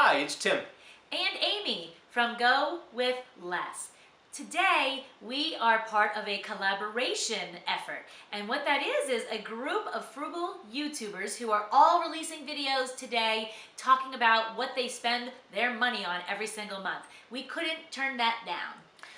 Hi, it's Tim. And Amy from GoWithLess. Today, we are part of a collaboration effort. And what that is a group of frugal YouTubers who are all releasing videos today talking about what they spend their money on every single month. We couldn't turn that down.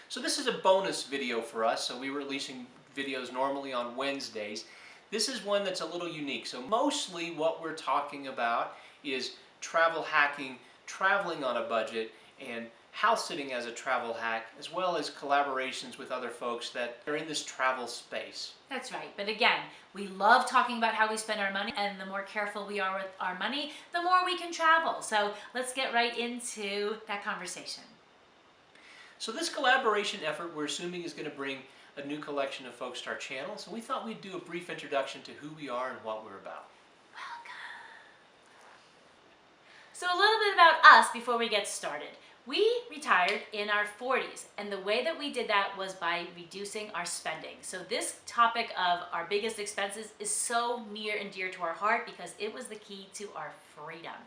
So this is a bonus video for us. So we're releasing videos normally on Wednesdays. This is one that's a little unique. So mostly what we're talking about is travel hacking, traveling on a budget, and house sitting as a travel hack, as well as collaborations with other folks that are in this travel space. That's right. But again, we love talking about how we spend our money, and the more careful we are with our money, the more we can travel. So let's get right into that conversation. So this collaboration effort we're assuming is going to bring a new collection of folks to our channel. So we thought we'd do a brief introduction to who we are and what we're about. So a little bit about us before we get started. We retired in our 40s, and the way that we did that was by reducing our spending. So this topic of our biggest expenses is so near and dear to our heart because it was the key to our freedom.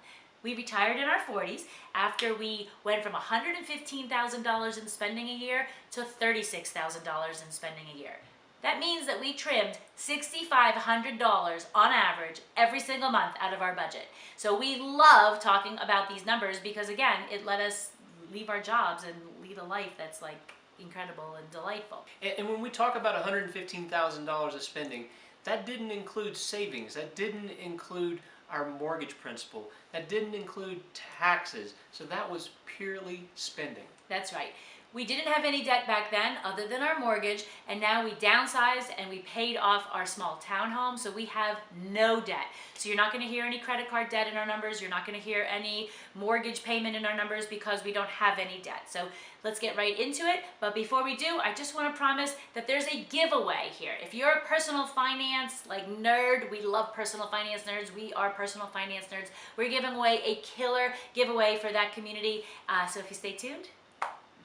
We retired in our 40s after we went from $115,000 in spending a year to $36,000 in spending a year. That means that we trimmed $6,500 on average every single month out of our budget. So we love talking about these numbers because, again, it let us leave our jobs and lead a life that's like incredible and delightful. And when we talk about $115,000 of spending, that didn't include savings, that didn't include our mortgage principal, that didn't include taxes. So that was purely spending. That's right. We didn't have any debt back then other than our mortgage, and now we downsized and we paid off our small townhome, so we have no debt. So you're not going to hear any credit card debt in our numbers, you're not going to hear any mortgage payment in our numbers because we don't have any debt. So let's get right into it, but before we do, I just want to promise that there's a giveaway here. If you're a personal finance nerd, we love personal finance nerds, we are personal finance nerds, we're giving away a killer giveaway for that community, so if you stay tuned,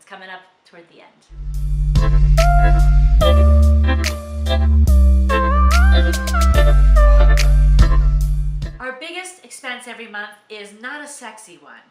coming up toward the end. Our biggest expense every month is not a sexy one.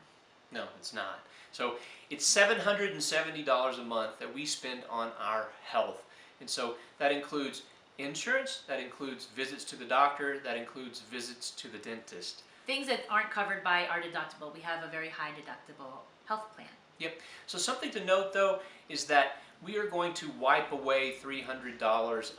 No, it's not. So it's $770 a month that we spend on our health. And so that includes insurance, that includes visits to the doctor, that includes visits to the dentist. Things that aren't covered by our deductible. We have a very high deductible health plan. Yep. So something to note though is that we are going to wipe away $300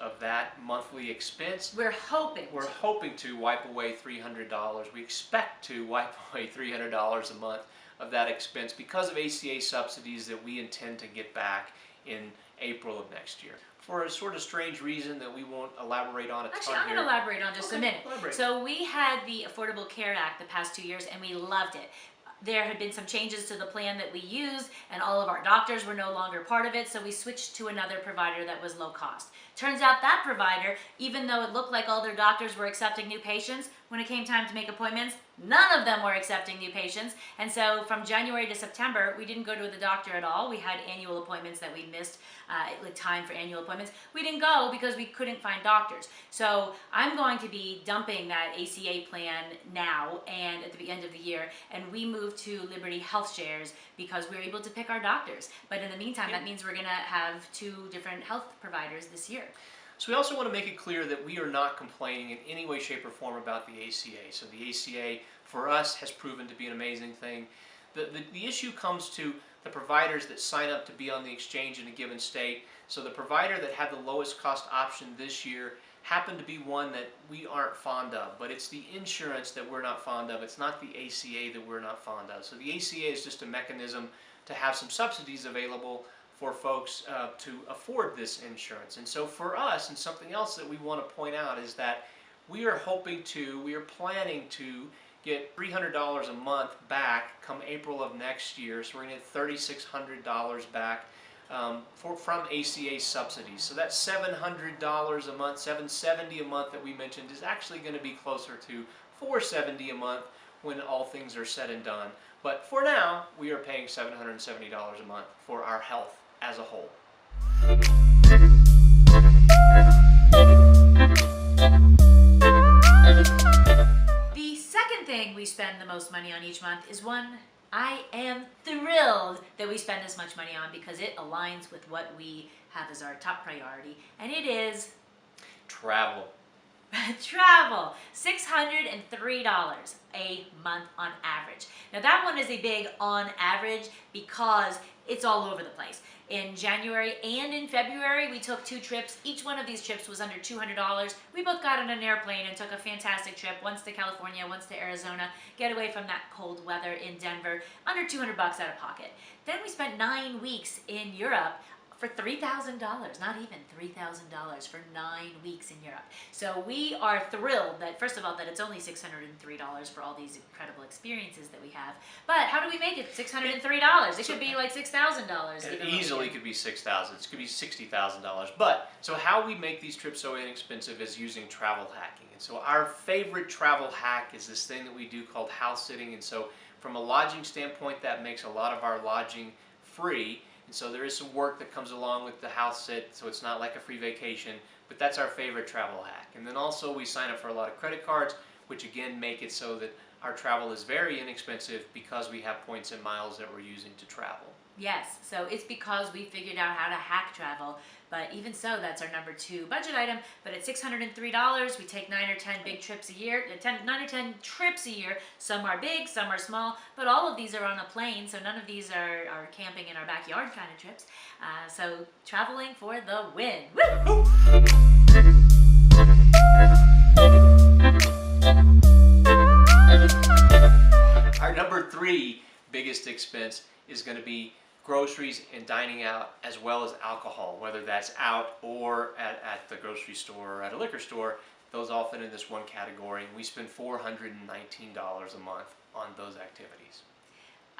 of that monthly expense. We're hoping to wipe away $300. We expect to wipe away $300 a month of that expense because of ACA subsidies that we intend to get back in April of next year. For a sort of strange reason that we won't elaborate on a ton Actually, I'm here. going to elaborate on just a minute. Elaborate. So we had the Affordable Care Act the past 2 years and we loved it. There had been some changes to the plan that we used, and all of our doctors were no longer part of it, so we switched to another provider that was low cost. Turns out that provider, even though it looked like all their doctors were accepting new patients, when it came time to make appointments, none of them were accepting new patients. And so from January to September, we didn't go to the doctor at all. We had annual appointments that we missed, time for annual appointments. We didn't go because we couldn't find doctors. So I'm going to be dumping that ACA plan now and at the end of the year, and we moved to Liberty Health Shares because we're able to pick our doctors. But in the meantime, that means we're going to have 2 different health providers this year. So we also want to make it clear that we are not complaining in any way, shape, or form about the ACA. So the ACA, for us, has proven to be an amazing thing. The issue comes to the providers that sign up to be on the exchange in a given state. So the provider that had the lowest cost option this year happened to be one that we aren't fond of. But it's the insurance that we're not fond of. It's not the ACA that we're not fond of. So the ACA is just a mechanism to have some subsidies available for folks to afford this insurance. And so for us, and something else that we want to point out is that we are planning to get $300 a month back come April of next year. So we're going to get $3,600 back from ACA subsidies. So that $700 a month, $770 a month that we mentioned is actually going to be closer to $470 a month when all things are said and done. But for now, we are paying $770 a month for our health as a whole. The second thing we spend the most money on each month is one I am thrilled that we spend this much money on because it aligns with what we have as our top priority, and it is Travel. travel. $603 a month on average. Now that one is a big on average because it's all over the place. In January and in February, we took 2 trips. Each one of these trips was under $200. We both got on an airplane and took a fantastic trip, once to California, once to Arizona, get away from that cold weather in Denver, under $200 out of pocket. Then we spent 9 weeks in Europe for $3,000, not even $3,000 for 9 weeks in Europe. So we are thrilled that, first of all, that it's only $603 for all these incredible experiences that we have. But how do we make it $603? It could be like $6,000. It easily could be $6,000. It could be $60,000. But so how we make these trips so inexpensive is using travel hacking. And so our favorite travel hack is this thing that we do called house sitting. And so from a lodging standpoint, that makes a lot of our lodging free. And so there is some work that comes along with the house sit, so it's not like a free vacation, but that's our favorite travel hack. And then also we sign up for a lot of credit cards, which again make it so that our travel is very inexpensive because we have points and miles that we're using to travel. Yes, so it's because we figured out how to hack travel, but even so, that's our number 2 budget item. But at $603, we take 9 or 10 big trips a year, 9 or 10 trips a year. Some are big, some are small, but all of these are on a plane, so none of these are camping in our backyard kind of trips. So traveling for the win. Woo! Our number 3 biggest expense is going to be groceries and dining out, as well as alcohol, whether that's out or at the grocery store or at a liquor store. Those all fit in this one category, and we spend $419 a month on those activities.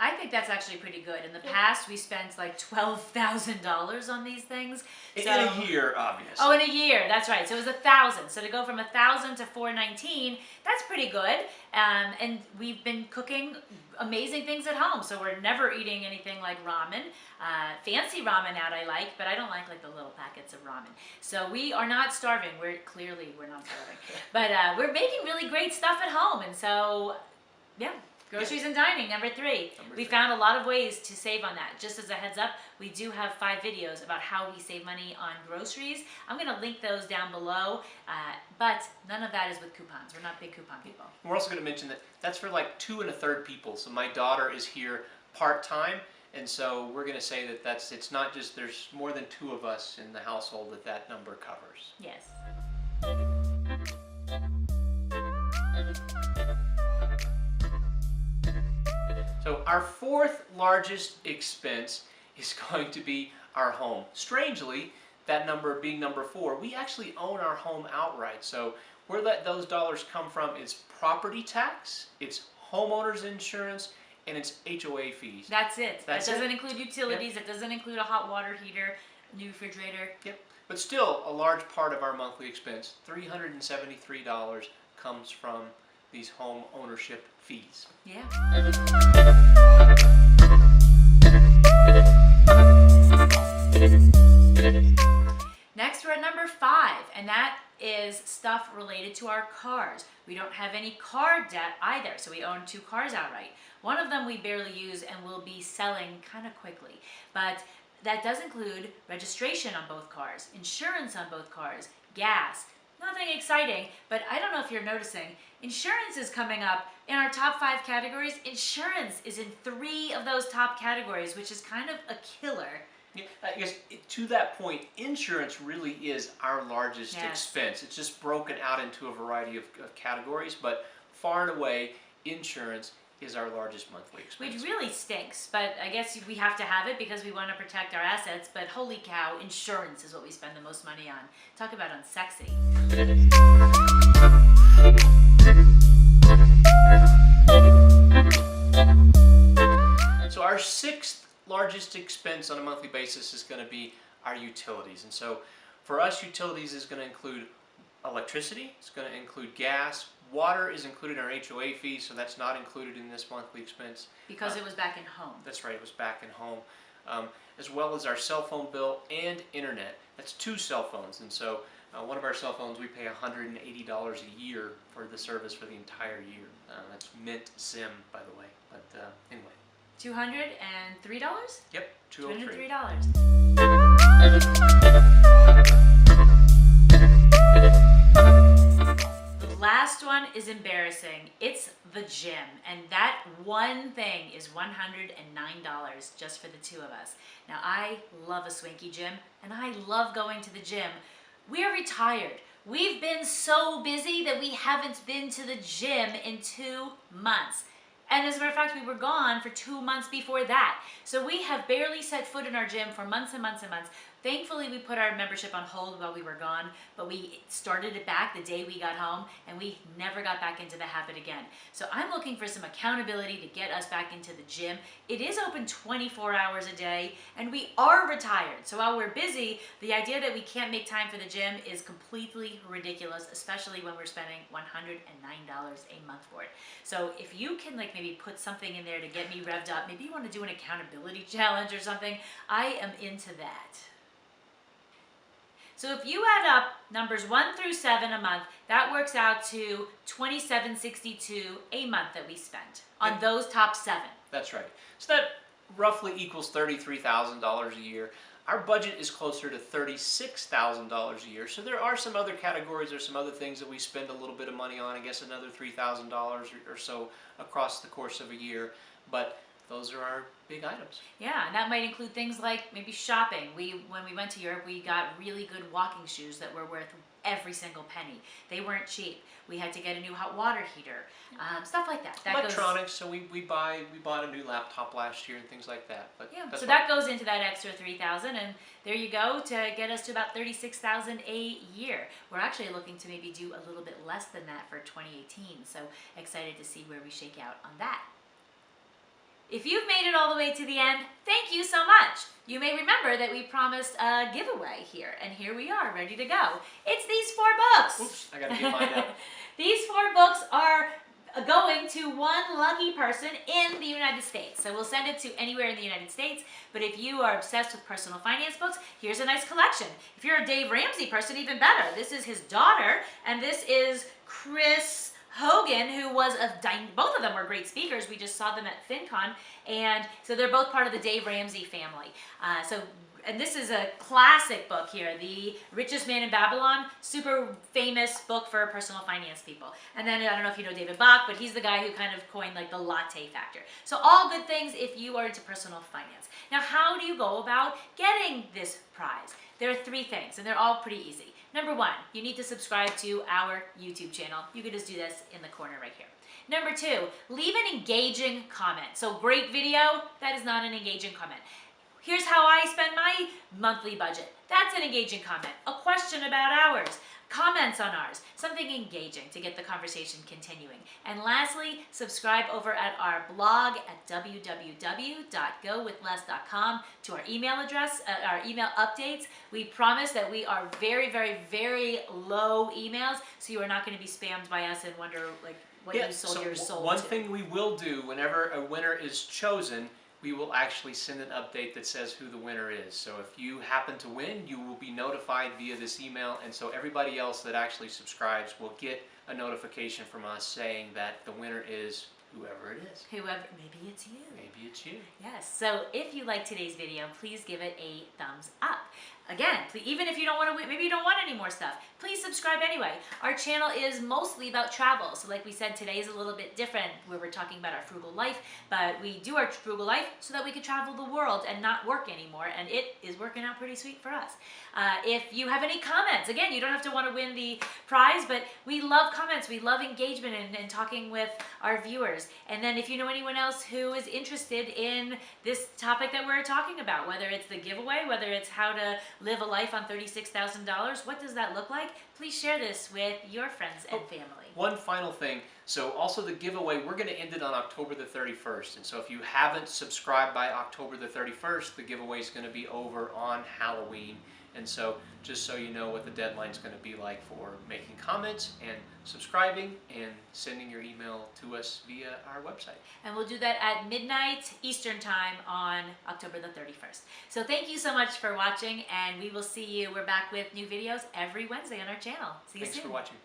I think that's actually pretty good. In the past, we spent like $12,000 on these things. In a year, obviously. Oh, in a year, that's right. So it was 1,000. So to go from 1,000 to 419, that's pretty good. And we've been cooking amazing things at home. So we're never eating anything like ramen. Fancy ramen out I like, but I don't like the little packets of ramen. So we are not starving. We're not starving. But we're making really great stuff at home. And so, yeah. Groceries and dining, number 3. We found a lot of ways to save on that. Just as a heads up, we do have 5 videos about how we save money on groceries. I'm going to link those down below, but none of that is with coupons. We're not big coupon people. We're also going to mention that that's for like 2 1/3 people. So my daughter is here part-time, and so we're going to say that it's not just there's more than 2 of us in the household that number covers. Yes. So our 4th largest expense is going to be our home. Strangely, that number being number 4, we actually own our home outright. So where those dollars come from is property tax, it's homeowners insurance, and it's HOA fees. That's it. That doesn't it. include utilities. Yep. It doesn't include a hot water heater, new refrigerator. Yep. But still, a large part of our monthly expense, $373, comes from these home ownership fees. Yeah. Next, we're at number 5, and that is stuff related to our cars. We don't have any car debt either, so we own 2 cars outright. One of them we barely use and will be selling kind of quickly, but that does include registration on both cars, insurance on both cars, gas. Nothing exciting, but I don't know if you're noticing, insurance is coming up in our top 5 categories. Insurance is in 3 of those top categories, which is kind of a killer. Yeah, I guess to that point, insurance really is our largest expense. It's just broken out into a variety of categories, but far and away, insurance is our largest monthly expense. Which really stinks, but I guess we have to have it because we want to protect our assets, but holy cow, insurance is what we spend the most money on. Talk about unsexy. So our 6th largest expense on a monthly basis is going to be our utilities. And so for us, utilities is going to include electricity, it's going to include gas, water is included in our HOA fee, so that's not included in this monthly expense. Because it was back in home. That's right, it was back in home. As well as our cell phone bill and internet. That's 2 cell phones, and so one of our cell phones we pay $180 a year for the service for the entire year. That's Mint SIM, by the way, but anyway. $203? Yep, $203. $203. The last one is embarrassing. It's the gym, and that one thing is $109 just for the two of us. Now, I love a swanky gym, and I love going to the gym. We're retired. We've been so busy that we haven't been to the gym in 2 months. And as a matter of fact, we were gone for 2 months before that. So we have barely set foot in our gym for months and months and months. Thankfully, we put our membership on hold while we were gone, but we started it back the day we got home, and we never got back into the habit again. So I'm looking for some accountability to get us back into the gym. It is open 24 hours a day, and we are retired. So while we're busy, the idea that we can't make time for the gym is completely ridiculous, especially when we're spending $109 a month for it. So if you can maybe put something in there to get me revved up, maybe you want to do an accountability challenge or something, I am into that. So if you add up numbers 1 through 7 a month, that works out to $27.62 a month that we spent on those top 7. That's right. So that roughly equals $33,000 a year. Our budget is closer to $36,000 a year. So there are some other categories, there's some other things that we spend a little bit of money on, I guess another $3,000 or so across the course of a year. But those are our big items. Yeah, and that might include things like maybe shopping. When we went to Europe, we got really good walking shoes that were worth every single penny. They weren't cheap. We had to get a new hot water heater, stuff like that. Electronics, so we bought a new laptop last year and things like that. But yeah, so that goes into that extra $3,000, and there you go to get us to about $36,000 a year. We're actually looking to maybe do a little bit less than that for 2018, so excited to see where we shake out on that. If you've made it all the way to the end, thank you so much. You may remember that we promised a giveaway here, and here we are, ready to go. It's these 4 books. Oops, I gotta get mine out. These 4 books are going to one lucky person in the United States. So we'll send it to anywhere in the United States, but if you are obsessed with personal finance books, here's a nice collection. If you're a Dave Ramsey person, even better. This is his daughter, and this is Chris Hogan, who was both of them were great speakers. We just saw them at FinCon, and so they're both part of the Dave Ramsey family. And this is a classic book here, The Richest Man in Babylon, super famous book for personal finance people. And then I don't know if you know David Bach, but he's the guy who kind of coined the latte factor. So all good things if you are into personal finance. Now, how do you go about getting this prize? There are 3 things, and they're all pretty easy. Number 1, you need to subscribe to our YouTube channel. You can just do this in the corner right here. Number 2, leave an engaging comment. So great video, that is not an engaging comment. Here's how I spend my monthly budget. That's an engaging comment. A question about ours. Comments on ours. Something engaging to get the conversation continuing. And lastly, subscribe over at our blog at www.GoWithLess.com to our email address, our email updates. We promise that we are very, very, very low emails, so you are not going to be spammed by us and wonder what you sold your soul to. One thing we will do whenever a winner is chosen, we will actually send an update that says who the winner is. So if you happen to win, you will be notified via this email, and so everybody else that actually subscribes will get a notification from us saying that the winner is whoever it is. Whoever, maybe it's you. Maybe it's you. Yes, so if you like today's video, please give it a thumbs up. Again, even if you don't want to win, maybe you don't want any more stuff, please subscribe anyway. Our channel is mostly about travel. So like we said, today is a little bit different where we're talking about our frugal life, but we do our frugal life so that we can travel the world and not work anymore, and it is working out pretty sweet for us. If you have any comments, again, you don't have to want to win the prize, but we love comments. We love engagement and talking with our viewers. And then if you know anyone else who is interested in this topic that we're talking about, whether it's the giveaway, whether it's how to live a life on $36,000, what does that look like? Please share this with your friends and family. One final thing. So also the giveaway, we're going to end it on October the 31st. And so if you haven't subscribed by October the 31st, the giveaway is going to be over on Halloween. And so just so you know what the deadline is going to be like for making comments and subscribing and sending your email to us via our website. And we'll do that at midnight Eastern time on October the 31st. So thank you so much for watching, and we will see you. We're back with new videos every Wednesday on our channel. See you soon. Thanks for watching.